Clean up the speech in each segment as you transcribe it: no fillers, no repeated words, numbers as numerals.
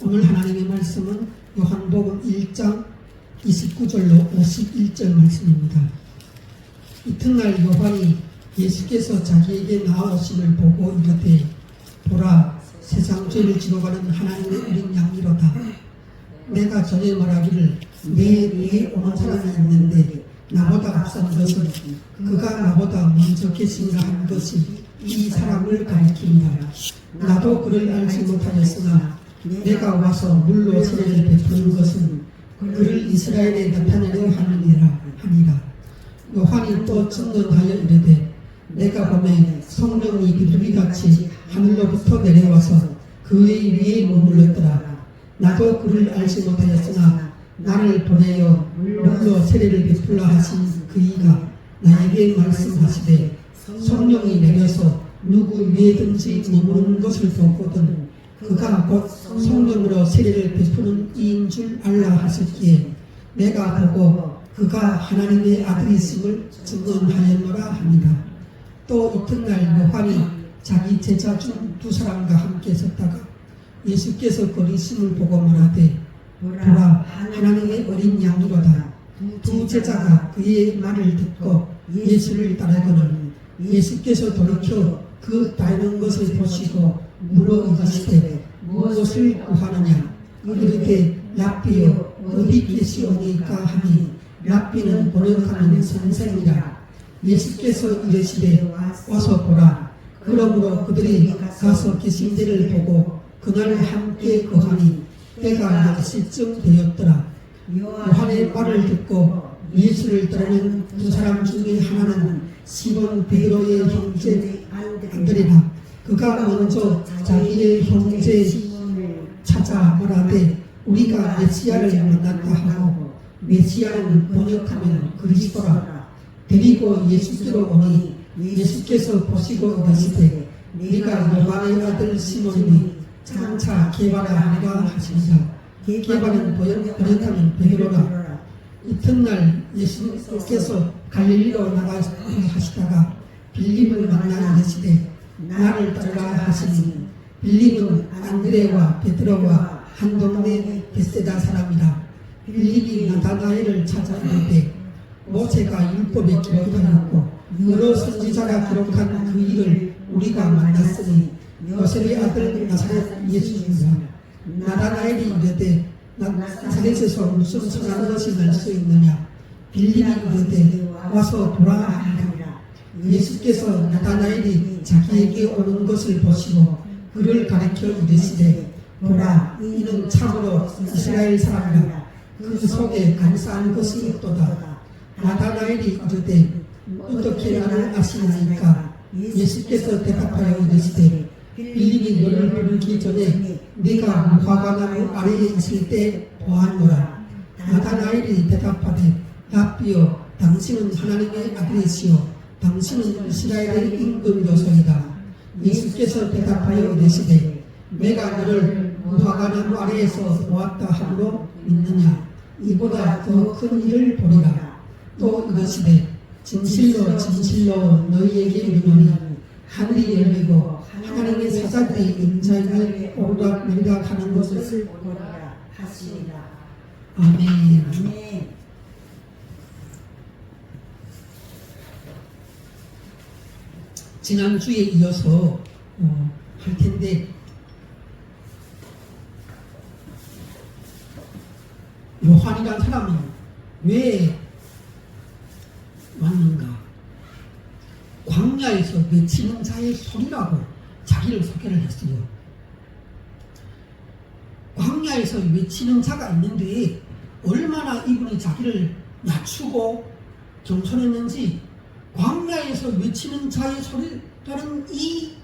오늘 하나님의 말씀은 요한복음 1장 29절로 51절 말씀입니다. 이튿날 요한이 예수께서 자기에게 나아오심을 보고 이르되 보라 세상 죄를 지러가는 하나님의 어린 양이로다. 내가 전에 말하기를 내 위에 오는 사람이 있는데 나보다 앞선 것은 그가 나보다 먼저 계신가 한 것이 이 사람을 가리킨다. 나도 그를 알지 못하였으나 내가 와서 물로 세례를 베푸는 것은 그를 이스라엘에 나타내려 하느니라 하니라. 요한이 또 증언하여 이르되 내가 보매 성령이 비둘기같이 하늘로부터 내려와서 그의 위에 머물렀더라. 나도 그를 알지 못하였으나 나를 보내어 물로 세례를 베풀라 하신 그이가 나에게 말씀하시되 성령이 내려서 누구 위에든지 머무는 것을 보거든 그가 곧 성령으로 세례를 베푸는 이인 줄 알라 하셨기에 내가 보고 그가 하나님의 아들이심을 증언하였노라 합니다. 또 이튿날 요한이 자기 제자 중 두 사람과 함께 섰다가 예수께서 거리심을 보고 말하되 보라 하나님의 어린 양이로다. 두 제자가 그의 말을 듣고 예수를 따르거늘 예수께서 돌이켜 그 따르는 것을 보시고 물어 이르시되 무엇을 구하느냐. 이르되 랍비여 어디 계시오니까 하니 랍비는 번역하면 선생이라. 예수께서 이르시되 와서 보라. 그러므로 그들이 가서 계신 데를 보고 그날 함께 거하니 때가 10시쯤 되었더라. 요한의 말을 듣고 예수를 따르는 두 사람 중에 하나는 시몬 베드로의 형제 안드레라. 그가 먼저 자기의 형제 찾아 말하되 우리가 메시아를 만났다 하고 메시아는 번역하면 그리스도라. 데리고 예수께로 오니 예수께서 보시고 이르시되 네가 요한의 아들 시몬이니 장차 게바라 하리라 하시니라. 게바는 번역하면 베드로라. 이튿날 예수께서 갈릴리로 나가 하시다가 빌립을 만나 이르시되 나를 따르라 하시니 빌립은 안드레와 베드로와 한 동네 베세다 사람이라. 빌립이 나다나엘을 찾아 이르되 모세가 율법에 기록하였고 여러 선지자가 기록한 그 일을 우리가 만났으니 요셉의 아들 나사렛 예수입니다. 나다나엘이 이르되 나사렛에서 무슨 선한 것이 날 수 있느냐. 빌립이 이르되 와서 보라 하니라. 예수께서 나다나엘이 자기에게 오는 것을 보시고 그를 가리켜 이르시되 보라 이는 참으로 이스라엘 사람이라. 그 속에 감사한 것이 없도다. 나다나엘이 이르되 어떻게 나를 아시나이까. 예수께서 대답하여 이르시되 빌립이 너를 부르기 전에 네가 무화과나무 아래에 있을 때 보았노라. 나다나엘이 대답하되 랍비여 당신은 하나님의 아들이시요 당신은 이스라엘의 임금 요소이다. 예수께서 대답하여 이르시되 내가 너를 무화과나무 아래에서 보았다 함으로 믿느냐. 이보다 더 큰 일을 보리라. 또 이르시되 진실로 진실로 너희에게 이르노니 하늘이 열리고 하나님의 사자들이 인자에 오르락내리락 하는 것을 보리라 하시니라. 아멘. 아멘. 지난주에 이어서 할 텐데 요한이라는 사람은 왜 왔는가? 광야에서 외치는 자의 소리라고 자기를 소개를 했어요. 광야에서 외치는 자가 있는데 얼마나 이분이 자기를 낮추고 겸손했는지. 광야에서 외치는 자의 소리라는 이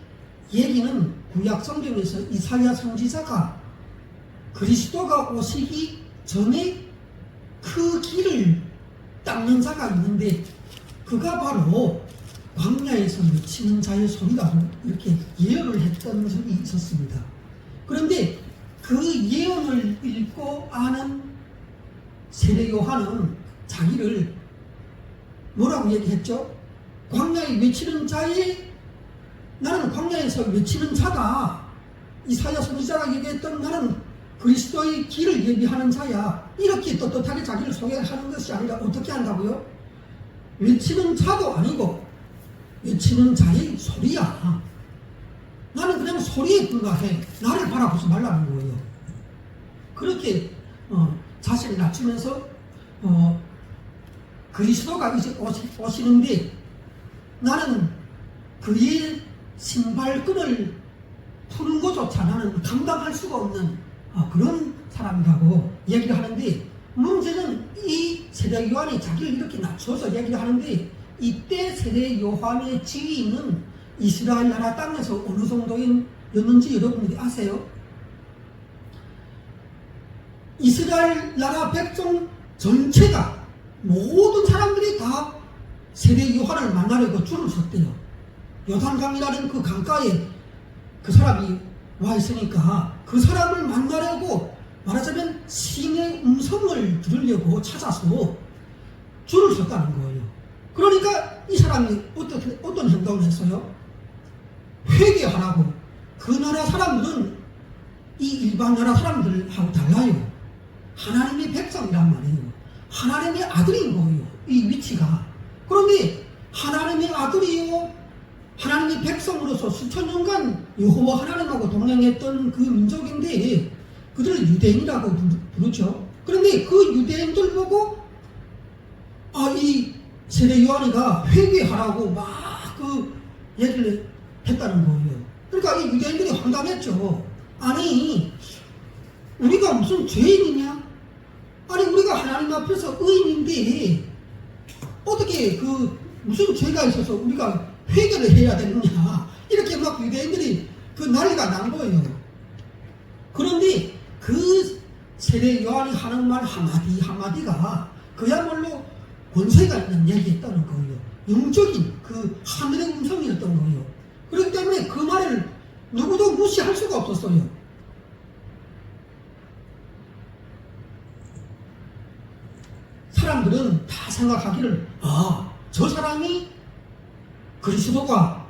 얘기는 구약 성경에서 이사야 선지자가 그리스도가 오시기 전에 그 길을 닦는 자가 있는데 그가 바로 광야에서 외치는 자의 소리라고 이렇게 예언을 했던 적이 있었습니다. 그런데 그 예언을 읽고 아는 세례 요한은 자기를 뭐라고 얘기했죠? 광야에 외치는 자의 나는 광야에서 외치는 자다. 이사야 선지자가 얘기했던 나는 그리스도의 길을 예비하는 자야. 이렇게 떳떳하게 자기를 소개하는 것이 아니라 어떻게 한다고요? 외치는 자도 아니고 외치는 자의 소리야. 나는 그냥 소리에 불과해. 나를 바라보지 말라는 거예요. 그렇게 자신을 낮추면서 그리스도가 이제 오시는데 나는 그의 신발끈을 푸는 것조차 나는 감당할 수가 없는 그런 사람이라고 얘기를 하는데, 문제는 이 세례 요한이 자기를 이렇게 낮춰서 얘기를 하는데, 이때 세례 요한의 지위는 이스라엘 나라 땅에서 어느 정도였는지 여러분들이 아세요? 이스라엘 나라 백성 전체가, 모든 사람들이 다 세례 요한을 만나려고 줄을 섰대요. 요단강이라는 그 강가에 그 사람이 와 있으니까 그 사람을 만나려고, 말하자면 신의 음성을 들으려고 찾아서 줄을 섰다는 거예요. 그러니까 이 사람이 어떤 행동을 했어요? 회개하라고. 그 나라 사람들은 이 일반 나라 사람들하고 달라요. 하나님의 백성이란 말이에요. 하나님의 아들인 거예요. 이 위치가. 그런데 하나님의 아들이요, 하나님의 백성으로서 수천 년간 여호와 하나님하고 동행했던 그 민족인데, 그들을 유대인이라고 부르죠. 그런데 그 유대인들 보고 이 세례 요한이가 회개하라고 막 그 얘기를 했다는 거예요. 그러니까 이 유대인들이 황당했죠. 아니, 우리가 무슨 죄인이냐? 아니, 우리가 하나님 앞에서 의인인데 어떻게 그 무슨 죄가 있어서 우리가 회개를 해야 되느냐? 이렇게 막 유대인들이 그 난리가 난 거예요. 그런데 그 세례 요한이 하는 말 한마디 한마디가 그야말로 권세가 있는 얘기였다는 거예요. 영적인 그 하늘의 음성이었던 거예요. 그렇기 때문에 그 말을 누구도 무시할 수가 없었어요. 사람들은 다 생각하기를 저 사람이 그리스도가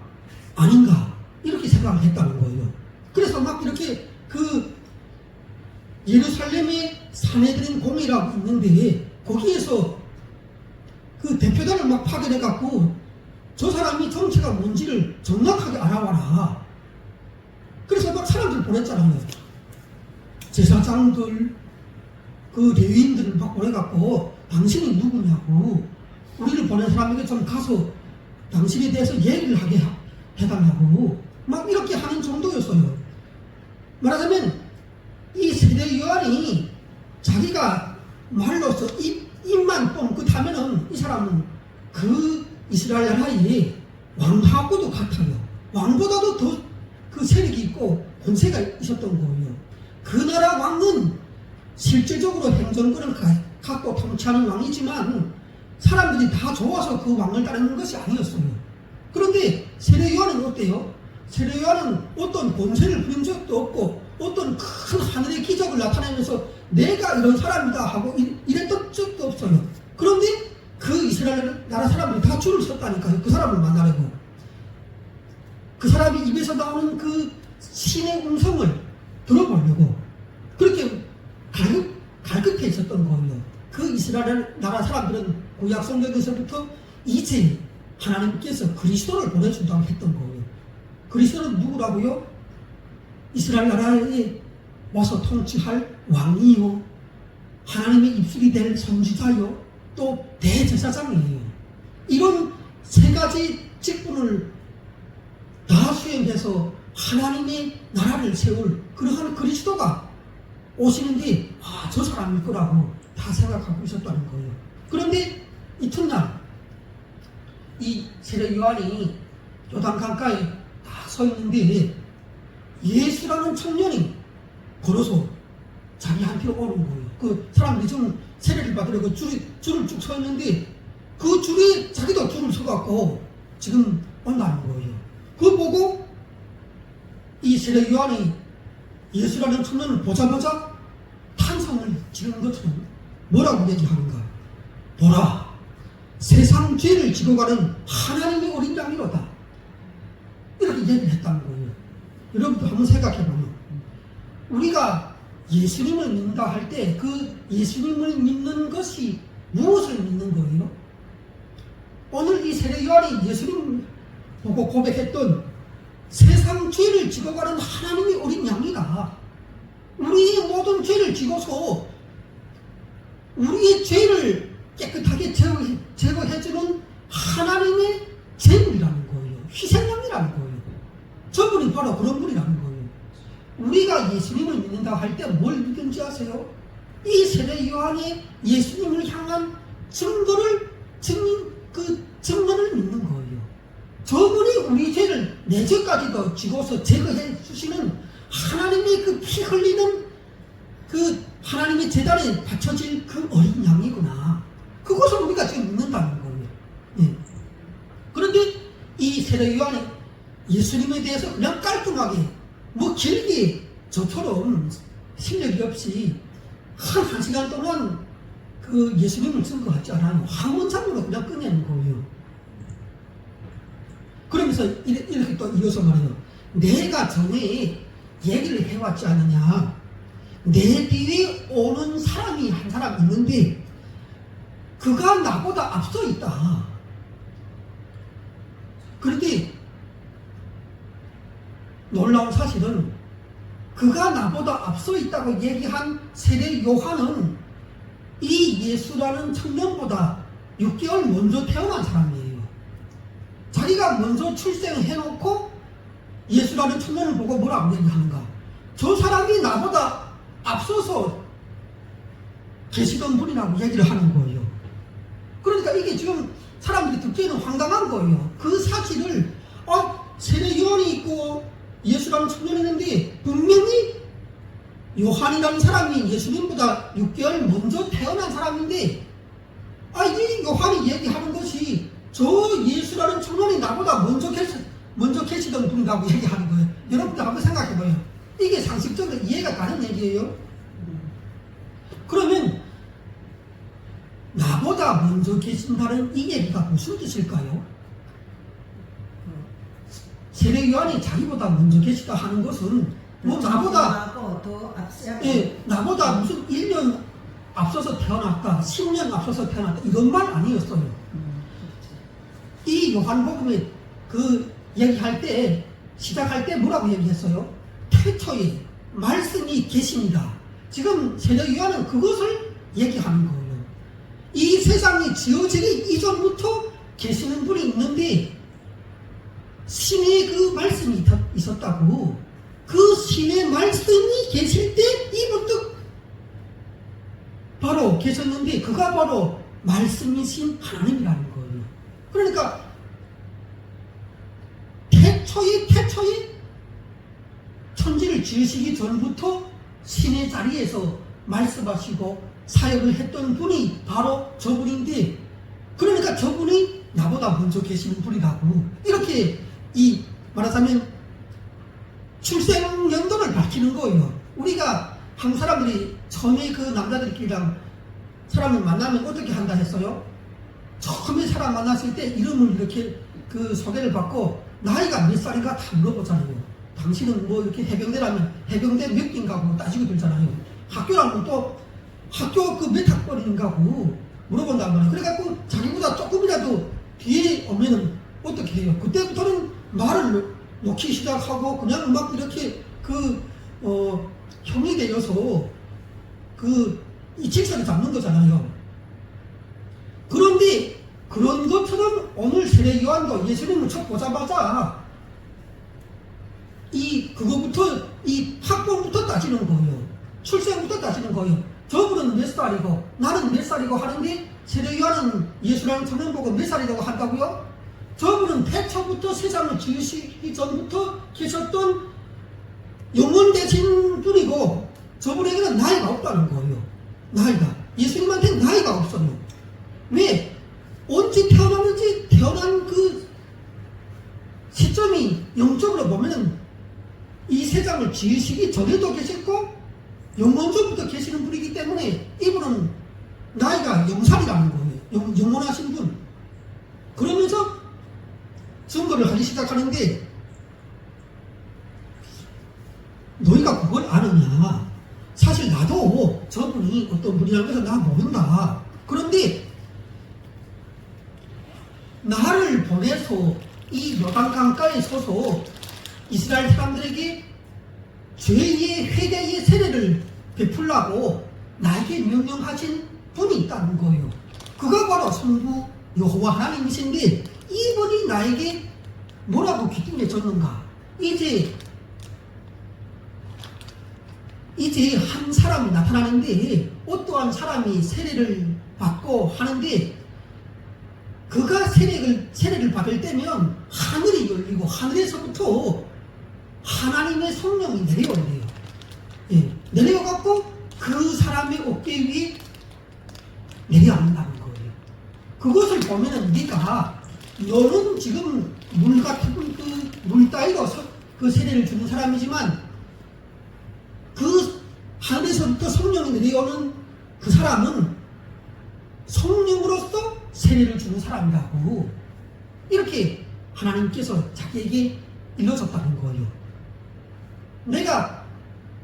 아닌가 이렇게 생각을 했다는 거예요. 그래서 막 이렇게 그 예루살렘의 산헤드린 공회라고 있는데, 거기에서 그 대표단을 막 파견해갖고 저 사람이 정체가 뭔지를 정확하게 알아와라. 그래서 막 사람들 보냈잖아요. 제사장들, 그 레위인들을 막 보내갖고 당신이 누구냐고, 우리를 보낸 사람에게 좀 가서 당신에 대해서 얘기를 하게 해달라고 막 이렇게 하는 정도였어요. 말하자면 이 세례 요한이 자기가 말로서 입만 뻥끗하면은 이 사람은 그 이스라엘 나라의 왕하고도 같아요. 왕보다도 더 그 세력이 있고 권세가 있었던 거예요. 그 나라 왕은 실질적으로 행정권을 갖고 통치하는 왕이지만 사람들이 다 좋아서 그 왕을 따르는 것이 아니었어요. 그런데 세례 요한은 어때요? 세례 요한은 어떤 권세를 부린 적도 없고 어떤 큰 하늘의 기적을 나타내면서 내가 이런 사람이다 하고 이랬던 적도 없어요. 그런데 그 이스라엘 나라 사람들이 다 줄을 섰다니까요. 그 사람을 만나려고. 그 사람이 입에서 나오는 그 신의 음성을 들어보려고 그렇게 갈급해 있었던 거예요. 그 이스라엘 나라 사람들은 구약 성경에서부터 이제 하나님께서 그리스도를 보내준다고 했던 거예요. 그리스도는 누구라고요? 이스라엘 나라에 와서 통치할 왕이요, 하나님의 입술이 될 선지자요, 또 대제사장이에요. 이런 세 가지 직분을 다 수행해서 하나님의 나라를 세울 그러한 그리스도가 오시는데 저 사람일 거라고 다 생각하고 있었다는 거예요. 그런데 이튿날 이 세례 요한이 요단 강가에 다 서 있는데 예수라는 청년이 걸어서 자기한테로 오는 거예요. 그 사람들이 좀 세례를 받으려고 줄을 쭉 서 있는데 그 줄에 자기도 줄을 서갖고 지금 온다는 거예요. 그거 보고 이 세례 요한이 예수라는 청년을 보자마자 탄성을 지르는 것처럼 뭐라고 얘기하는가? 보라, 세상 죄를 지고 가는 하나님의 어린 양이로다. 이렇게 얘기를 했다는 거예요. 여러분도 한번 생각해보면 우리가 예수님을 믿는다 할 때 그 예수님을 믿는 것이 무엇을 믿는 거예요? 오늘 이 세례 요한이 예수님 보고 고백했던 세상 죄를 지고 가는 하나님의 어린 양이다. 우리의 모든 죄를 지고서 우리의 죄를 깨끗하게 제거해주는 하나님의 제물이라는 거예요. 희생양이라는 거예요. 저분이 바로 그런 분이라는 거예요. 우리가 예수님을 믿는다 할 때 뭘 믿는지 아세요? 이 세례 요한의 예수님을 향한 증거를 믿는 거예요. 저분이 우리 죄를 내 죄까지도 지고서 제거해 주시는 하나님의 그 피 흘리는 그 하나님의 제단에 바쳐질 그 어린 양이구나. 그것을 우리가 지금 믿는다는 거예요. 예. 그런데 이 세례 요한이 예수님에 대해서 그냥 깔끔하게 뭐 길게 저처럼 실력이 없이 한 시간 동안 그 예수님을 증거하지 않아요. 한 문장으로 그냥 끝내는 거예요. 그러면서 이렇게 또 이어서 말해요. 내가 전에 얘기를 해왔지 않느냐. 내 뒤에 오는 사람이 한 사람 있는데 그가 나보다 앞서 있다. 그런데 놀라운 사실은 그가 나보다 앞서 있다고 얘기한 세례 요한은 이 예수라는 청년보다 6개월 먼저 태어난 사람이에요. 자기가 먼저 출생해놓고 예수라는 청년을 보고 뭐라고 얘기하는가? 저 사람이 나보다 앞서서 계시던 분이라고 얘기를 하는 거예요. 그러니까 이게 지금 사람들이 듣기에는 황당한 거예요. 그 사실을 세례 요한이 있고 예수라는 청년이 있는데 분명히 요한이라는 사람이 예수님보다 6개월 먼저 태어난 사람인데 이 요한이 얘기하는 것이 저 예수라는 청년이 나보다 먼저 계시던 분이라고 얘기하는 거예요. 여러분들 한번 생각해봐요. 이게 상식적으로 이해가 가는 얘기예요. 그러면 나보다 먼저 계신다는 이 얘기가 무슨 뜻일까요? 세례 요한이 자기보다 먼저 계시다 하는 것은 뭐 나보다 나보다 무슨 1년 앞서서 태어났다, 10년 앞서서 태어났다 이런 말 아니었어요. 이 요한복음에 그 얘기할 때 시작할 때 뭐라고 얘기했어요? 태초에 말씀이 계십니다. 지금 세례 요한은 그것을 얘기하는 거예요. 이 세상이 지어지기 이전부터 계시는 분이 있는데 신의 그 말씀이 있었다고. 그 신의 말씀이 계실 때 이분도 바로 계셨는데 그가 바로 말씀이신 하나님이라는 거예요. 그러니까 태초에 천지를 지으시기 전부터 신의 자리에서 말씀하시고 사역을 했던 분이 바로 저분인데, 그러니까 저분이 나보다 먼저 계시는 분이라고 이렇게 말하자면 출생 연도를 밝히는 거예요. 우리가 한국 사람들이 처음에 그 남자들끼리랑 사람을 만나면 어떻게 한다 했어요? 처음에 사람 만났을 때 이름을 이렇게 그 소개를 받고 나이가 몇 살인가 다 물어보잖아요. 당신은 뭐 이렇게 해병대라면 해병대 몇 기인가고 따지고 들잖아요. 학교라면 또 학교 그 몇 학번인가고 물어본단 말이에요. 그래갖고 자기보다 조금이라도 뒤에 오면은 어떻게 해요? 그때부터는 말을 놓기 시작하고 그냥 막 이렇게 형이 되어서 이 질서를 잡는 거잖아요. 그런데 그런 것처럼 오늘 세례 요한도 예수님을 첫 보자마자 그거부터 학번부터 따지는 거예요. 출생부터 따지는 거예요. 저분은 몇 살이고 나는 몇 살이고 하는데 세례 요한은 예수라는 청년 보고 몇 살이라고 한다고요? 저분은 태초부터 세상을 지으시기 전부터 계셨던 영원 되신 분이고 저분에게는 나이가 없다는 거예요. 나이가. 예수님한테는 나이가 없어요. 왜? 언제 태어났는지 태어난 그 시점이 영적으로 보면은 이 세상을 지으시기 전에도 계셨고 영원전부터 계시는 분이기 때문에 이분은 나이가 영살이라는 거예요. 영원하신 분. 그러면서 증거를 하기 시작하는데 너희가 그걸 아느냐? 사실 나도 저분이 어떤 분이라는 것을 나 모른다. 그런데 나를 보내서 이 요단 강가에 서서 이스라엘 사람들에게 죄의 회개의 세례를 베풀라고 나에게 명령하신 분이 있다는 거예요. 그가 바로 성부 여호와 하나님이신데 이분이 나에게 뭐라고 기둥에 졌는가? 이제 한 사람이 나타나는데 어떠한 사람이 세례를 받고 하는데 그가 세례를 받을 때면 하늘이 열리고 하늘에서부터 하나님의 성령이 내려온대요. 예, 내려갖고 그 사람의 어깨 위에 내려앉는다는 거예요. 그것을 보면은 네가 너는 지금 물 같은 물 따위로 그 세례를 주는 사람이지만 그 하늘에서부터 성령이 내려오는 그 사람은 성령으로서 세례를 주는 사람이라고 이렇게 하나님께서 자기에게 일러줬다는 거예요. 내가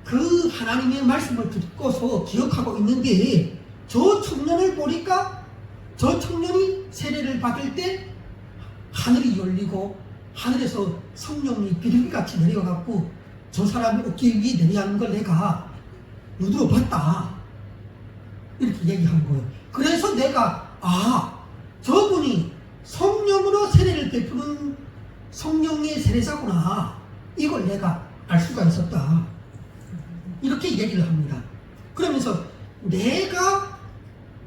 그 하나님의 말씀을 듣고서 기억하고 있는데 저 청년을 보니까 저 청년이 세례를 받을 때 하늘이 열리고 하늘에서 성령이 비둘기같이 내려가고 저 사람이 어깨 위에 내려앉는 걸 내가 눈으로 봤다. 이렇게 얘기한 거예요. 그래서 내가 저분이 성령으로 세례를 베푸는 성령의 세례자구나. 이걸 내가 알 수가 있었다. 이렇게 얘기를 합니다. 그러면서 내가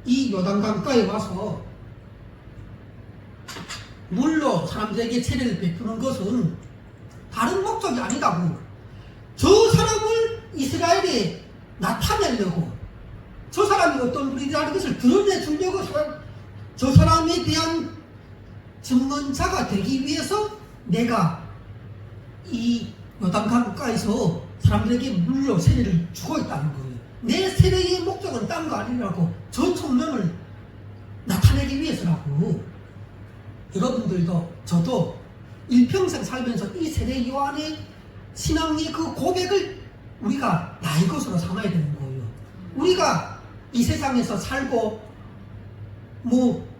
이 요단강가에 와서 물로 사람들에게 세례를 베푸는 것은 다른 목적이 아니다고. 저 사람을 이스라엘에 나타내려고, 저 사람이 어떤 분이라는 것을 드러내주려고 저 사람에 대한 증언자가 되기 위해서 내가 이 요단강가에서 사람들에게 물로 세례를 주고 있다는 거예요. 내 세례의 목적은 딴 거 아니라고. 저 청년을 나타내기 위해서라고. 여러분들도 저도 일평생 살면서 이 세례 요한의 신앙의 그 고백을 우리가 나의 것으로 삼아야 되는 거예요. 우리가 이 세상에서 살고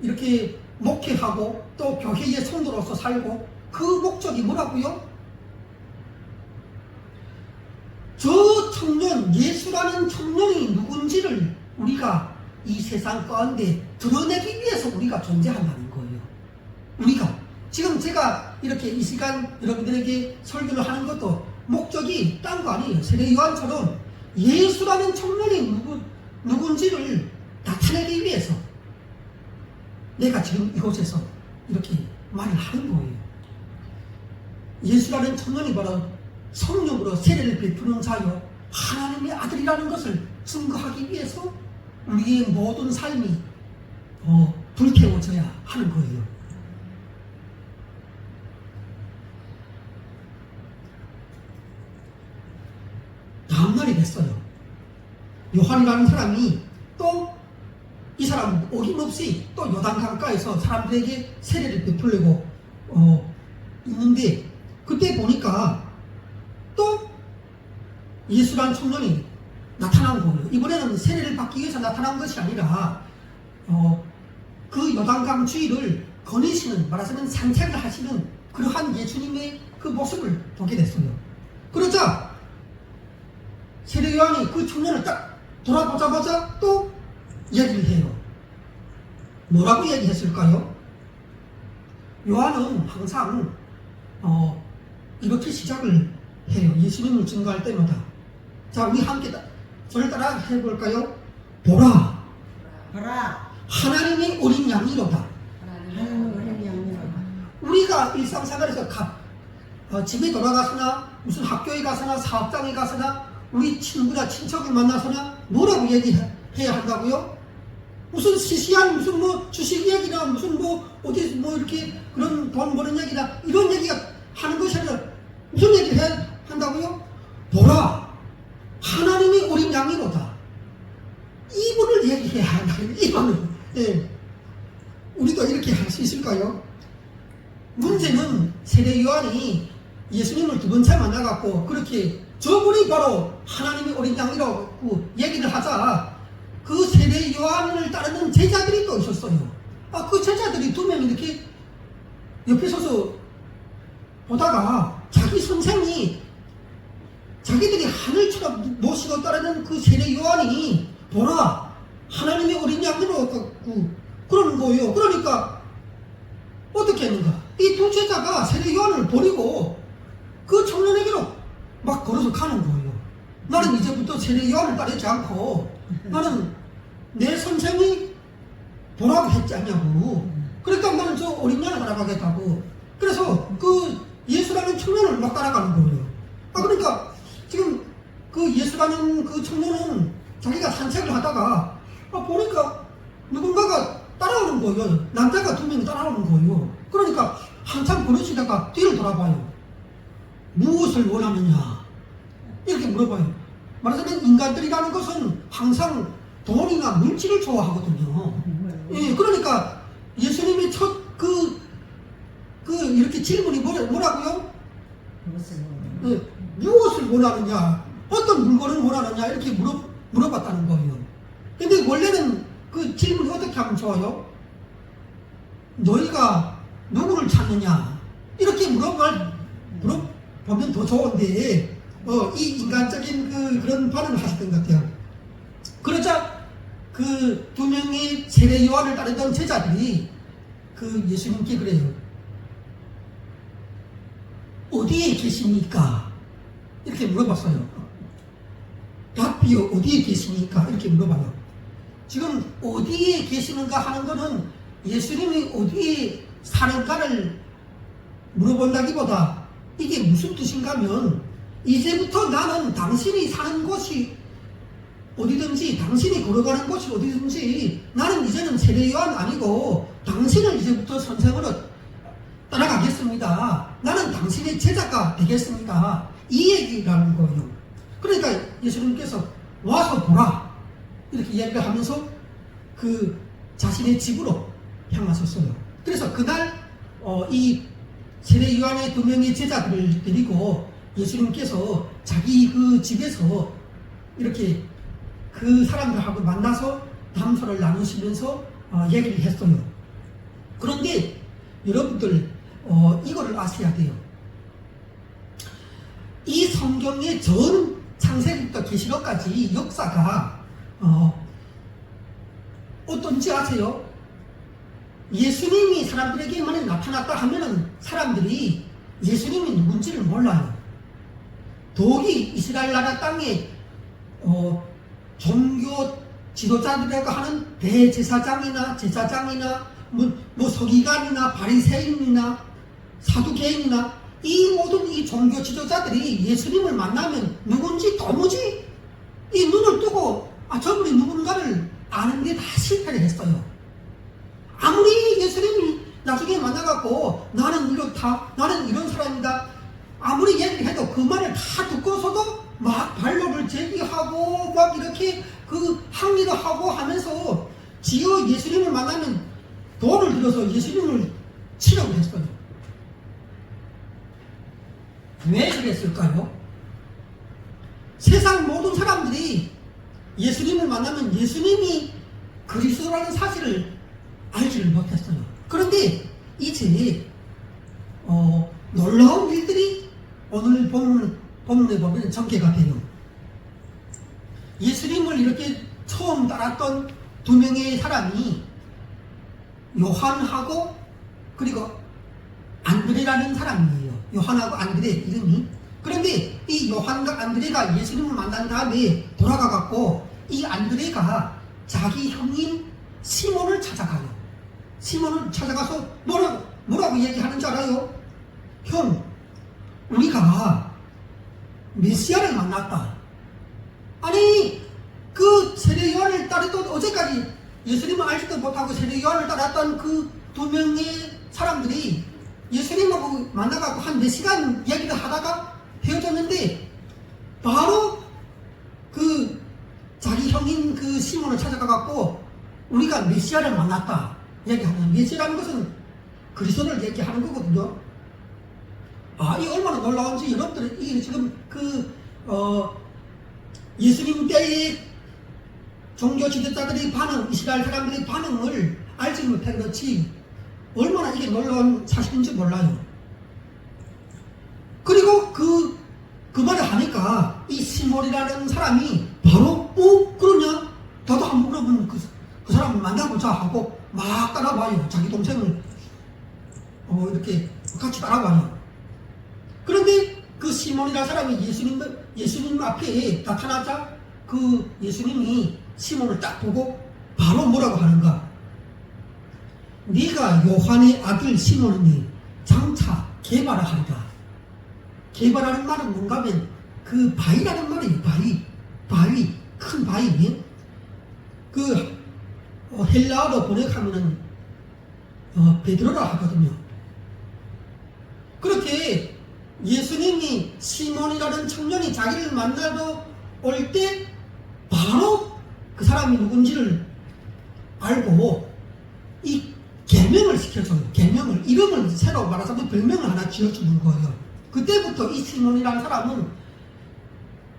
이렇게 목회하고 또 교회의 성도로서 살고 그 목적이 뭐라고요? 저 청년, 예수라는 청년이 누군지를 우리가 이 세상 가운데 드러내기 위해서 우리가 존재한다는 거예요. 우리가 지금 제가 이렇게 이 시간 여러분들에게 설교를 하는 것도 목적이 딴 거 아니에요. 세례 요한처럼 예수라는 청년이 누군지를 나타내기 위해서 내가 지금 이곳에서 이렇게 말을 하는 거예요. 예수라는 청년이 바로 성령으로 세례를 베푸는 자요 하나님의 아들이라는 것을 증거하기 위해서 우리의 모든 삶이 불태워져야 하는 거예요. 다음날이 됐어요. 요한이라는 사람이 또 이 사람 어김없이 또 요단강가에서 사람들에게 세례를 베풀려고 있는데 그때 보니까 또 예수라는 청년이 나타난 거예요. 이번에는 세례를 받기 위해서 나타난 것이 아니라 그 요단강 주위를 거니시는, 말하자면 산책을 하시는 그러한 예수님의 그 모습을 보게 됐어요. 그러자 세례 요한이 그 청년을 딱 돌아보자마자 또 얘기를 해요. 뭐라고 얘기했을까요? 요한은 항상 이렇게 시작을 해요. 예수님을 증거할 때마다. 자, 우리 함께 저를 따라 해볼까요? 보라, 하나님의 어린 양이로다. 우리가 일상생활에서 집에 돌아가서나 무슨 학교에 가서나 사업장에 가서나 우리 친구나 친척을 만나서나 뭐라고 얘기해야 한다고요? 무슨 시시한 무슨 주식 얘기나 무슨 어디 이렇게 그런 돈 버는 얘기나 이런 얘기가 하는 것이 아니라 무슨 얘기를 해야 한다고요? 보라, 하나님의 어린 양이로다. 이분을 얘기해야 한다고요. 이분을. 예. 우리도 이렇게 할 수 있을까요? 문제는 세례 요한이 예수님을 두 번째 만나갖고 그렇게 저분이 바로 하나님의 어린 양이라고 얘기를 하자 그 세례 요한을 따르는 제자들이 또 있었어요. 그 제자들이 두 명이 이렇게 옆에 서서 보다가 자기 선생이 자기들이 하늘처럼 모시고 따르는 그 세례 요한이 보라 하나님의 어린 양으로 갖고 그러는 거예요. 그러니까 어떻게 했는가? 이 두 제자가 세례 요한을 버리고 그 청년에게로 막 걸어서 가는 거예요. 나는 이제부터 세례 요한을 따르지 않고 나는 내 선생이 보라고 했지 않냐고. 그러니까 나는 저 어린 양을 따라가겠다고. 그래서 그 예수라는 청년을 막 따라가는 거예요. 그러니까 지금 그 예수라는 그 청년은 자기가 산책을 하다가 보니까 누군가가 따라오는 거예요. 남자가 두 명이 따라오는 거예요. 그러니까 한참 걸으시다가 뒤를 돌아봐요. 무엇을 원하느냐 이렇게 물어봐요. 말하자면 인간들이라는 것은 항상 돈이나 물질을 좋아하거든요. 예, 그러니까 예수님의 첫 이렇게 질문이 뭐라고요? 무엇을 원하느냐, 어떤 물건을 원하느냐 이렇게 물어봤다는 거예요. 근데 원래는 그 질문이 어떻게 하면 좋아요? 너희가 누구를 찾느냐 이렇게 물어보면 더 좋은데 이 인간적인 그런 반응을 하셨던 것 같아요. 그러자 그 두 명의 세례 요한을 따르던 제자들이 그 예수님께 그래요. 어디에 계십니까? 이렇게 물어봤어요. 답이요 어디에 계십니까? 이렇게 물어봐요. 지금 어디에 계시는가 하는 거는 예수님이 어디에 사는가를 물어본다기보다 이게 무슨 뜻인가 하면 이제부터 나는 당신이 사는 곳이 어디든지 당신이 걸어가는 곳이 어디든지 나는 이제는 세례 요한 아니고 당신을 이제부터 선생으로 따라가겠습니다. 나는 당신의 제자가 되겠습니다. 이 얘기라는 거예요. 그러니까 예수님께서 와서 보라 이렇게 이야기를 하면서 그 자신의 집으로 향하셨어요. 그래서 그날 이 세례 요한의 두 명의 제자들을 데리고 예수님께서 자기 그 집에서 이렇게 그 사람들하고 만나서 담소를 나누시면서 얘기를 했어요. 그런데 여러분들 이거를 아셔야 돼요. 이 성경의 전 창세기부터 계시록까지 역사가 어떤지 아세요? 예수님이 사람들에게 만약 나타났다 하면은 사람들이 예수님이 누군지를 몰라요. 더욱이 이스라엘 나라 땅에 종교 지도자들이라고 하는 대제사장이나 제사장이나 뭐 서기관이나 바리새인이나 사두개인이나 이 모든 이 종교 지도자들이 예수님을 만나면 누군지 도무지 이 눈을 뜨고 저분이 누군가를 아는데 다 실패를 했어요. 아무리 예수님을 나중에 만나갖고 나는 이렇다, 나는 이런 사람이다 아무리 얘기를 해도 그 말을 다 듣고서도 막 반론을 제기하고 막 이렇게 그 항의를 하고 하면서 지어 예수님을 만나면 돈을 들여서 예수님을 치려고 했어요. 왜 그랬을까요? 세상 모든 사람들이 예수님을 만나면 예수님이 그리스도라는 사실을 알지를 못했어요. 그런데 이제 놀라운 일들이 오늘 본문에 보면 전개가 돼요. 예수님을 이렇게 처음 따랐던 두 명의 사람이 요한하고 그리고 안드레라는 사람이에요. 요한하고 안드레 이름이. 그런데 이 요한과 안드레가 예수님을 만난 다음에 돌아가갖고 이 안드레가 자기 형인 시몬을 찾아가요. 시몬을 찾아가서 뭐라고 얘기하는 줄 알아요? 형, 우리가 메시아를 만났다. 아니 그 세례 요한을 따르던 어제까지 예수님을 알지도 못하고 세례 요한을 따랐던 그 두 명의 사람들이 예수님하고 만나가고 한 몇 시간 얘기를 하다가 헤어졌는데 바로 그 자기 형인 그 시몬을 찾아가갖고 우리가 메시아를 만났다 얘기하는. 메시아라는 것은 그리스도를 얘기하는 거거든요. 이 얼마나 놀라운지 여러분들 이 지금 예수님 때의 종교 지도자들의 반응, 이스라엘 사람들의 반응을 알지 못한 것이 얼마나 이게 놀라운 사실인지 몰라요. 그리고 그 말을 하니까 이 시몬이라는 사람이 바로 그러냐? 나도 한번 물어보면 그 사람을 만나보자 하고 막 따라와요. 자기 동생을 이렇게 같이 따라와요. 그런데 그 시몬이라는 사람이 예수님 앞에 나타나자 그 예수님이 시몬을 딱 보고 바로 뭐라고 하는가? 네가 요한의 아들 시몬이니 장차 개발하리라. 개발하는 말은 뭔가 하면 그 바위라는 말이에요. 바위, 큰 바위. 그 헬라어로 번역하면은 베드로라 하거든요. 그렇게 예수님이 시몬이라는 청년이 자기를 만나러 올 때 바로 그 사람이 누군지를 알고 이 계명을 시켜줘요. 계명을, 이름을 새로 말해서 별명을 하나 지어주는 거예요. 그때부터 이 시몬이라는 사람은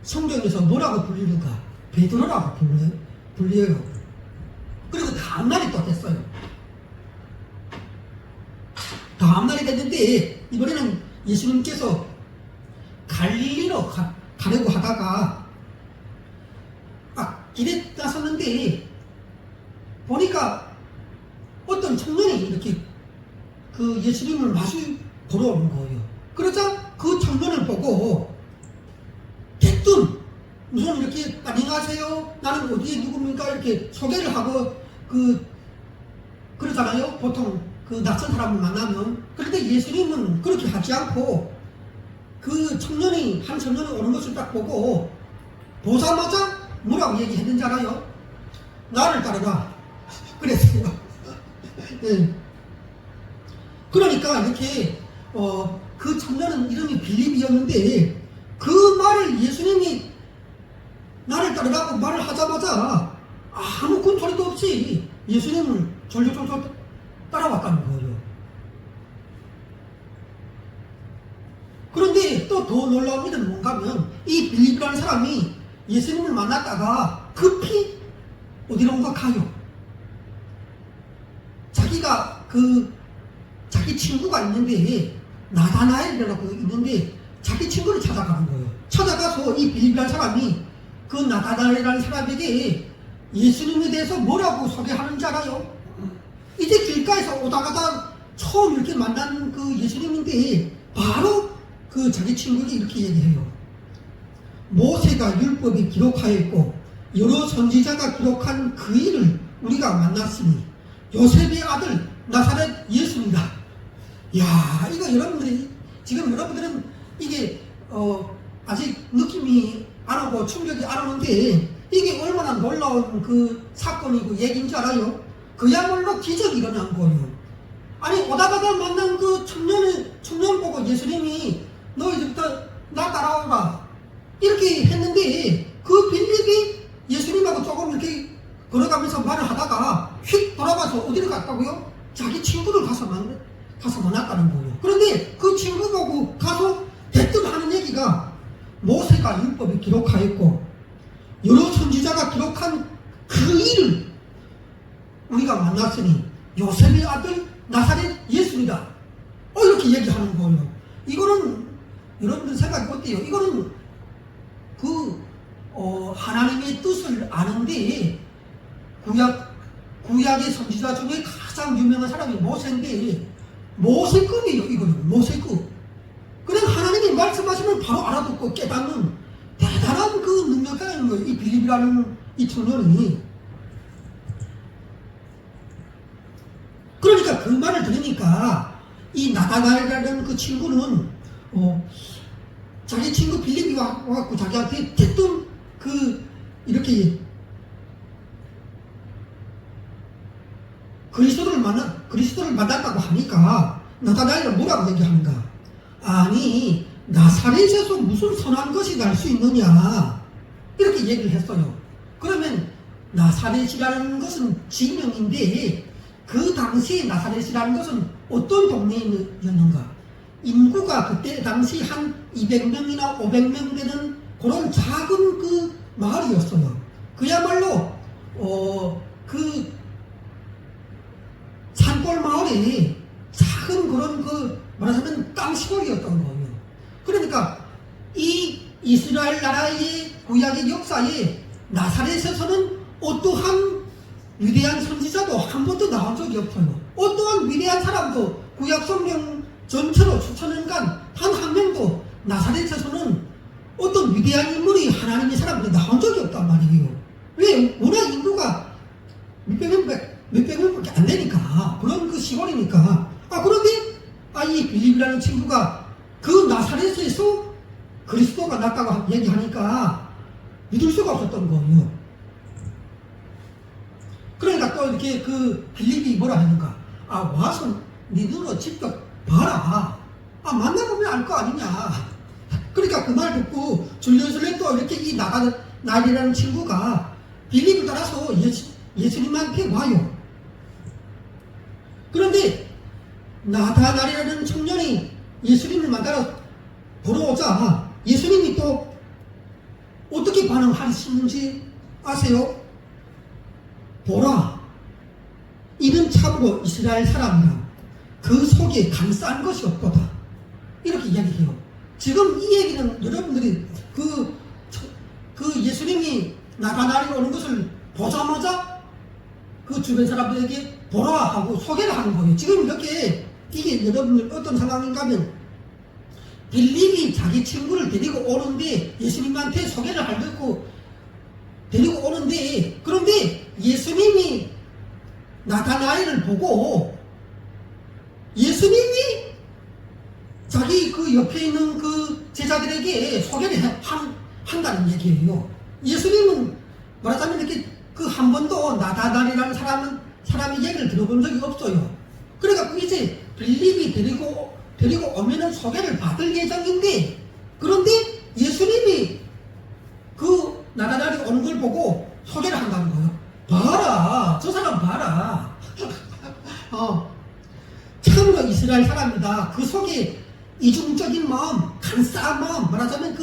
성경에서 뭐라고 불리는가? 베드로라고 불려요. 그리고 다음날이 또 됐어요. 다음날이 됐는데 이번에는 예수님께서 갈릴리로 가려고 하다가 길에 나섰는데 보니까 어떤 청년이 이렇게 그 예수님을 마주 보러 오는 거예요. 그러자 그 청년을 보고 대뜸 무슨 이렇게 안녕하세요, 나는 어디에 누굽니까 이렇게 소개를 하고 그러잖아요. 보통 그 낯선 사람을 만나면. 그런데 예수님은 그렇게 하지 않고 그 한 청년이 오는 것을 딱 보고 보자마자 뭐라고 얘기했는지 알아요? 나를 따르라 그랬어요. 네. 그러니까 이렇게 그 청년은 이름이 빌립이었는데 그 말을 예수님이 나를 따르라고 말을 하자마자 아무 군소리도 없이 예수님을 졸졸졸 따라왔다는 거예요. 그런데 또 더 놀라운 일은 뭔가 하면 이 빌립이라는 사람이 예수님을 만났다가 급히 어디론가 가요. 자기가 자기 친구가 있는데 나다나엘이라고 있는데 자기 친구를 찾아가는 거예요. 찾아가서 이 빌립이라는 사람이 그 나다나엘이라는 사람에게 예수님에 대해서 뭐라고 소개하는지 알아요? 이제 길가에서 오다가다 처음 이렇게 만난 그 예수님인데 바로 그 자기 친구에게 이렇게 얘기해요. 모세가 율법에 기록하여 있고 여러 선지자가 기록한 그 일을 우리가 만났으니 요셉의 아들 나사렛 예수입니다. 야, 이거 여러분들은 이게 아직 느낌이 안 오고 충격이 안 오는데 이게 얼마나 놀라운 그 사건이고 얘기인지 알아요? 그야말로 기적이 일어난 거예요. 아니 오다가다 만난 그 청년 보고 예수님이 너 이제부터 나 따라오라 이렇게 했는데 그 빌립이 예수님하고 조금 이렇게 걸어가면서 말을 하다가 휙 돌아가서 어디를 갔다고요? 자기 친구를 가서 만났다는 거예요. 그런데 그 친구 보고 가서 대뜸 하는 얘기가 모세가 율법에 기록하였고 여러 선지자가 기록한 그 일을 우리가 만났으니 요셉의 아들 나사렛 예수입니다. 이렇게 얘기하는 거예요. 이거는 여러분들 생각이 어때요? 이거는 하나님의 뜻을 아는데 구약의 선지자 중에 가장 유명한 사람이 모세인데 모세급이에요. 이거는 모세급. 그냥 하나님이 말씀하시면 바로 알아듣고 깨닫는 대단한 그 능력가 있는 거예요. 이 빌립이라는 이 청년이. 그러니까 그 말을 들으니까 이 나다나엘이라는 그 친구는 자기 친구 빌립이 와갖고 자기한테 대뜸 이렇게 그리스도를 만났다고 하니까 나다나엘은 뭐라고 얘기하는가? 아니 나사렛에서 무슨 선한 것이 날 수 있느냐 이렇게 얘기를 했어요. 그러면 나사렛이라는 것은 지명인데 그 당시에 나사렛이라는 것은 어떤 동네였는가? 인구가 그때 당시 한 200명이나 500명 되는 그런 작은 그 마을이었어요. 그야말로 그 산골 마을이 작은 그런 말하자면 땅 시골이었던 거예요. 그러니까 이 이스라엘 나라의 구약의 역사에 나사렛에서는 어떠한 위대한 선지자도 한 번도 나온 적이 없어요. 어떠한 위대한 사람도 구약 성경 전체로 수천년간 단 한 명도 나사렛에서는 어떤 위대한 인물이 하나님의 사람들이 나온 적이 없단 말이에요. 왜? 워낙 인구가 몇백 명밖에 안 되니까. 그런 그 시골이니까. 그런데 이 빌립이라는 친구가 그 나사렛에서 그리스도가 낫다고 얘기하니까 믿을 수가 없었던 거예요. 그러니까 또 이렇게 그 빌립이 뭐라 하는가? 와서 네 눈으로 직접 봐라. 만나보면 알 거 아니냐. 그러니까 그 말 듣고 줄레줄레 또 이렇게 이 나일이라는 친구가 빌립을 따라서 예수님한테 와요. 그런데 나다나엘이라는 청년이 예수님을 만나러 보러 오자 예수님이 또 어떻게 반응하시는지 아세요? 보라, 이는 참으로 이스라엘 사람이라 그 속에 감싼 것이 없도다. 이렇게 이야기해요. 지금 이 얘기는 여러분들이 그 예수님이 나다나엘이 오는 것을 보자마자 그 주변 사람들에게 보라 하고 소개를 하는 거예요. 지금 이렇게 이게 여러분들 어떤 상황인가 하면 빌립이 자기 친구를 데리고 오는데 예수님한테 소개를 하려고 데리고 오는데 그런데 예수님이 나다나엘을 보고 예수님이 자기 그 옆에 있는 그 제자들에게 소개를 한다는 얘기예요. 예수님은 말하자면 이렇게 그 한 번도 나다나엘이라는 사람의 얘기를 들어본 적이 없어요. 그러니까 이제 빌립이 데리고 오면은 소개를 받을 예정인데 그런데 예수님이 그 나다나엘이 오는 걸 보고 소개를 한다는 거예요. 봐라, 저 사람 봐라. 참으로 이스라엘 사람이다. 그 속에 이중적인 마음, 간사한 마음, 말하자면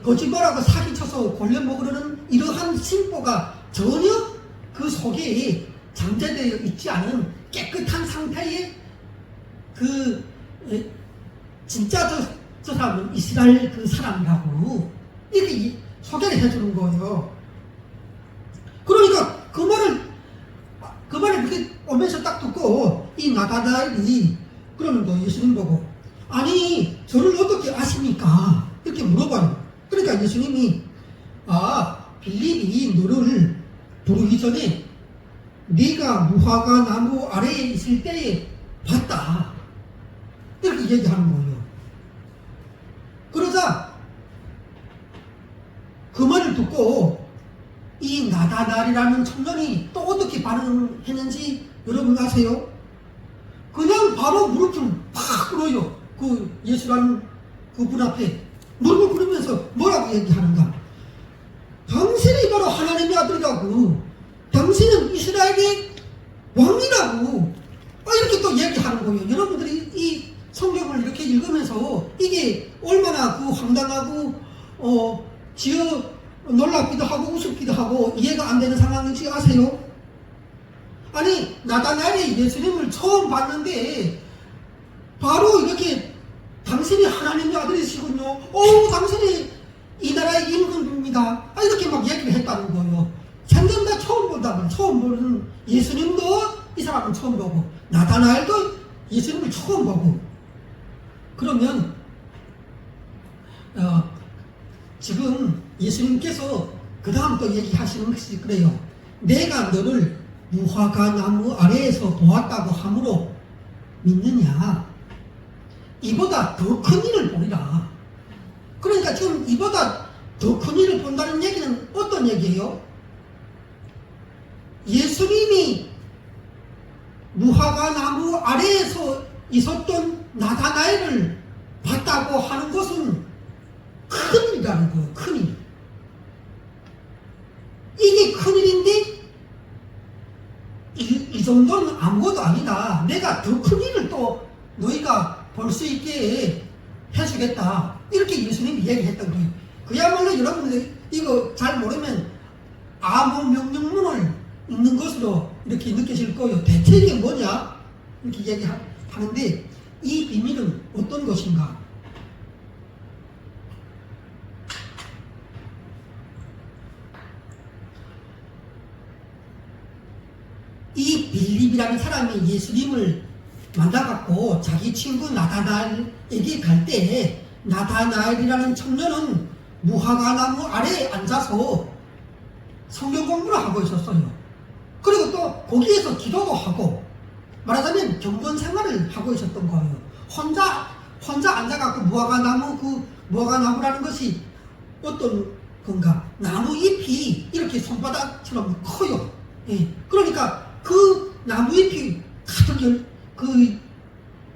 거짓말하고 사기쳐서 골려먹으려는 이러한 심보가 전혀 그 속에 잠재되어 있지 않은 깨끗한 상태의 진짜 저 사람은 이스라엘 그 사람이라고 이렇게 소개를 해주는 거예요. 그러니까 그 말을 이렇게 오면서 딱 듣고 이 나다나엘이 그러는 거예요. 예수님 보고 아니 저를 어떻게 아십니까? 이렇게 물어봐요. 그러니까 예수님이 빌립이 너를 부르기 전에 네가 무화과 나무 아래에 있을 때에 봤다. 이렇게 얘기하는 거예요. 그러자 그 말을 듣고 이 나다나엘이라는 청년이 또 어떻게 반응했는지 여러분 아세요? 그냥 바로 무릎을 팍 꿇어요. 그 예수라는 그분 앞에 무릎을 꿇으면서 뭐라고 얘기하는가? 당신이 바로 하나님의 아들이라고, 당신은 이스라엘의 왕이라고 이렇게 또 얘기하는 거예요. 여러분들이 이 성경을 이렇게 읽으면서 이게 얼마나 그 황당하고 놀랍기도 하고 우습기도 하고 이해가 안 되는 상황인지 아세요? 아니 나다나엘이 예수님을 처음 봤는데 바로 이렇게 당신이 하나님의 아들이시군요. 당신이 이 나라의 임금입니다. 이렇게 막 얘기를 했다는 거예요. 생전 다 처음 본다면 처음 보는 예수님도 이 사람은 처음 보고 나다나엘도 예수님을 처음 보고 그러면 지금 예수님께서 그 다음 또 얘기하시는 것이 그래요. 내가 너를 무화과 나무 아래에서 보았다고 함으로 믿느냐? 이보다 더 큰 일을 보리라. 그러니까 지금 이보다 더 큰 일을 본다는 얘기는 어떤 얘기예요? 예수님이 무화과 나무 아래에서 있었던 나다나엘을 봤다고 하는 것은 큰일이라는 거예요. 큰일. 이게 큰일인데 이 정도는 아무것도 아니다. 내가 더 큰 일을 또 너희가 볼 수 있게 해주겠다. 이렇게 예수님이 얘기했던 거예요. 그야말로 여러분들 이거 잘 모르면 아무 명령문을 읽는 것으로 이렇게 느껴질 거예요. 대체 이게 뭐냐? 이렇게 이야기하는데 이 비밀은 어떤 것인가? 이 빌립이라는 사람이 예수님을 만나갖고 자기 친구 나다나엘에게 갈 때 나다나엘이라는 청년은 무화과나무 아래에 앉아서 성경 공부를 하고 있었어요. 그리고 또 거기에서 기도도 하고 말하자면 경건 생활을 하고 있었던 거예요. 혼자 앉아갖고 무화과나무라는 것이 어떤 건가? 나무 잎이 이렇게 손바닥처럼 커요. 예. 그러니까 그 나무 잎이 가득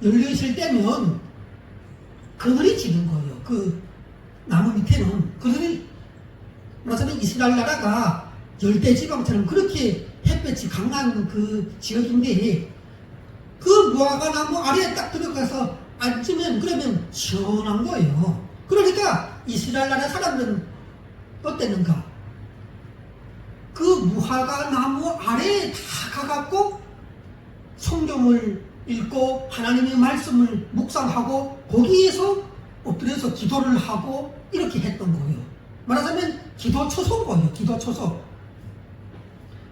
열려있을 때면 그늘이 지는 거예요. 그 나무 밑에는 그늘이 말하자면 이스라엘 나라가 열대지방처럼 그렇게 햇볕이 강한 그 지역인데 그 무화과나무 아래에 딱 들어가서 앉으면 그러면 시원한 거예요. 그러니까 이스라엘 나라 사람들은 어땠는가? 그 무화과나무 아래에 다 가갖고 성경을 읽고 하나님의 말씀을 묵상하고 거기에서 엎드려서 기도를 하고 이렇게 했던 거예요. 말하자면 기도 초소인 거예요. 기도 초소.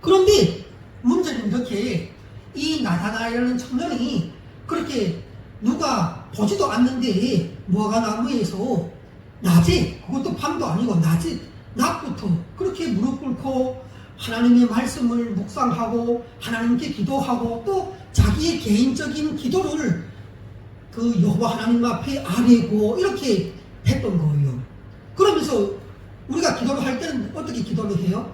그런데 문제는 이렇게 이 나다나엘이라는 청년이 그렇게 누가 보지도 않는데 무화과나무에서 낮에, 그것도 밤도 아니고 낮부터 그렇게 무릎 꿇고 하나님의 말씀을 묵상하고 하나님께 기도하고 또 자기의 개인적인 기도를 그 여호와 하나님 앞에 아뢰고 이렇게 했던 거예요. 그러면서 우리가 기도를 할 때는 어떻게 기도를 해요?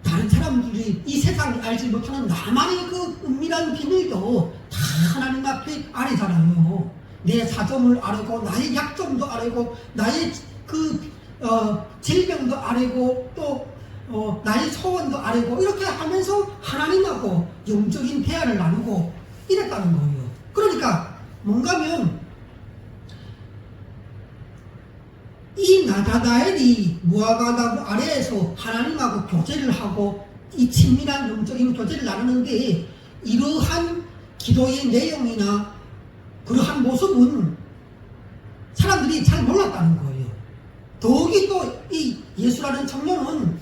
다른 사람들이 이 세상이 알지 못하는 나만의 그 은밀한 비밀도 다 하나님 앞에 아뢰잖아요. 내 사정을 아뢰고 나의 약점도 아뢰고 나의 질병도 아뢰고 또 나의 소원도 아뢰고 이렇게 하면서 하나님하고 영적인 대화를 나누고 이랬다는 거예요. 그러니까 뭔가면 이 나다나엘이 무화과나무 아래에서 하나님하고 교제를 하고 이 친밀한 영적인 교제를 나누는데 이러한 기도의 내용이나 그러한 모습은 사람들이 잘 몰랐다는 거예요. 더욱이 또 이 예수라는 청년은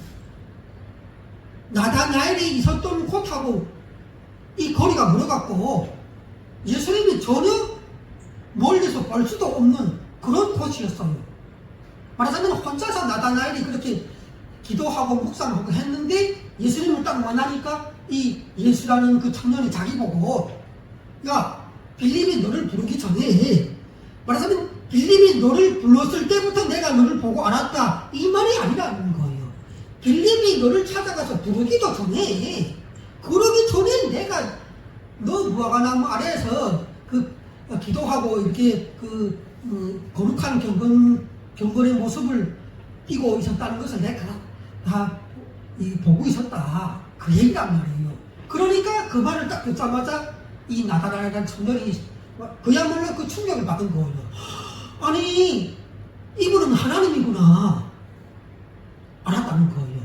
나다나엘이 있었던 곳하고 이 거리가 멀어갖고 예수님이 전혀 멀리서 볼 수도 없는 그런 곳이었어요. 말하자면 혼자서 나다나엘이 그렇게 기도하고 묵상하고 했는데 예수님을 딱 만나니까 이 예수라는 그 청년이 자기 보고 야 빌립이 너를 부르기 전에 말하자면 빌립이 너를 불렀을 때부터 내가 너를 보고 알았다 이 말이 아니라는 거예요. 빌립이 너를 찾아가서 부르기도 전에 그러기 전에 내가 너 무화과나무 아래에서 기도하고 이렇게 거룩한 경건의 모습을 띠고 있었다는 것을 내가 다 보고 있었다 그 얘기란 말이에요. 그러니까 그 말을 딱 듣자마자 이 나다나엘이라는 청년이 그야말로 그 충격을 받은 거예요. 아니 이분은 하나님이구나 알았다는 거예요.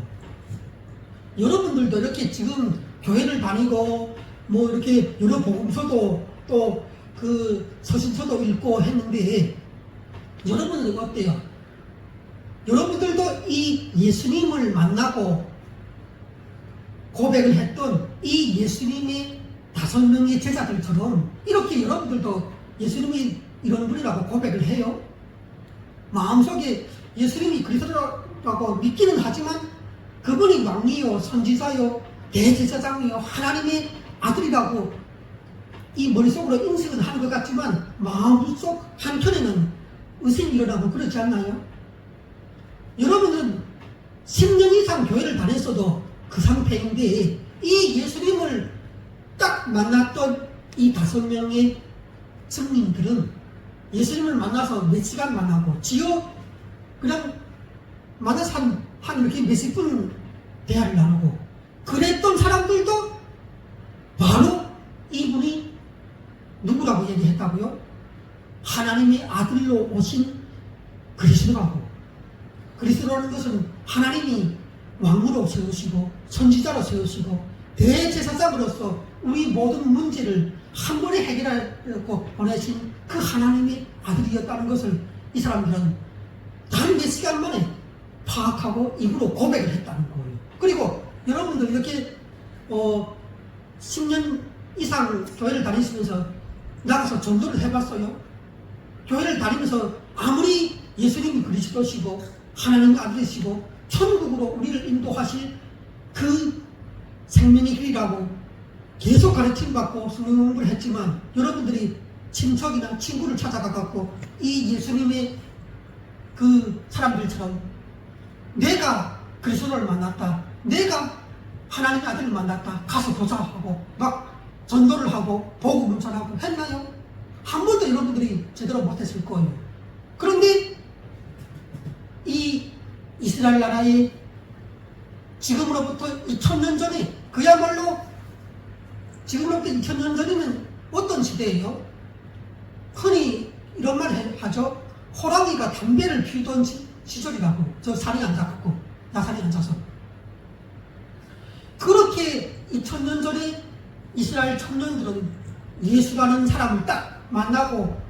여러분들도 이렇게 지금 교회를 다니고 뭐 이렇게 여러 복음서도 또 그 서신서도 읽고 했는데 여러분은 어때요? 여러분들도 이 예수님을 만나고 고백을 했던 이 예수님의 5명의 제자들처럼 이렇게 여러분들도 예수님이 이런 분이라고 고백을 해요? 마음속에 예수님이 그리스도라고 믿기는 하지만 그분이 왕이요 선지자요 대제사장이요 하나님의 아들이라고 이 머릿속으로 인식은 하는 것 같지만 마음속 한켠에는 의심이 일어나고 그렇지 않나요? 여러분은 10년 이상 교회를 다녔어도 그 상태인데 이 예수님을 딱 만났던 이 5명의 증인들은 예수님을 만나서 몇 시간 만나고 그냥 만나서 한 이렇게 몇십 분 대화를 나누고 그랬던 사람들도 바로 이분이 누구라고 얘기했다고요? 하나님의 아들로 오신 그리스도라고 세우시고 선지자로 세우시고 대제사장으로서 우리 모든 문제를 한 번에 해결하려고 보내신 그 하나님의 아들이었다는 것을 이 사람들은 단 몇 시간 만에 파악하고 입으로 고백을 했다는 거예요. 그리고 여러분들 이렇게 10년 이상 교회를 다니시면서 나가서 전도를 해봤어요? 교회를 다니면서 아무리 예수님이 그리스도시고 하나님 아들이시고 천국으로 우리를 인도하실 그 생명의 길이라고 계속 가르침 받고 성경 공부를 했지만 여러분들이 친척이나 친구를 찾아가 갖고 이 예수님의 그 사람들처럼 내가 그리스도를 만났다, 내가 하나님의 아들을 만났다, 가서 보자 하고 막 전도를 하고 복음을 전하고 했나요? 한 번도 여러분들이 제대로 못했을 거예요. 그런데 이 이스라엘 나라의 지금으로부터 2000년 전에, 그야말로 지금으로부터 2000년 전에는 어떤 시대예요? 흔히 이런 말 하죠. 호랑이가 담배를 피우던 시절이라고. 저 산에 앉아갖고 나산에 앉아서. 그렇게 2000년 전에 이스라엘 청년들은 예수라는 사람을 딱 만나고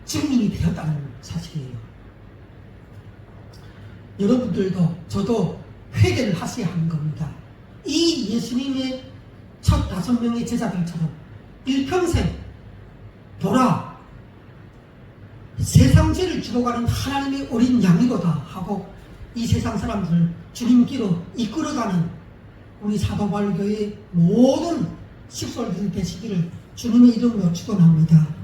증인이 되었다는 사실이에요. 여러분들도 저도 회개를 하셔야 하는 겁니다. 이 예수님의 첫 5명의 제자들처럼 일평생 보라, 세상 죄를 지고 가는 하나님의 어린 양이로다 하고 이 세상 사람들을 주님께로 이끌어가는 우리 사도바울교회의 모든 식솔들이 되시기를 주님의 이름으로 축원합니다.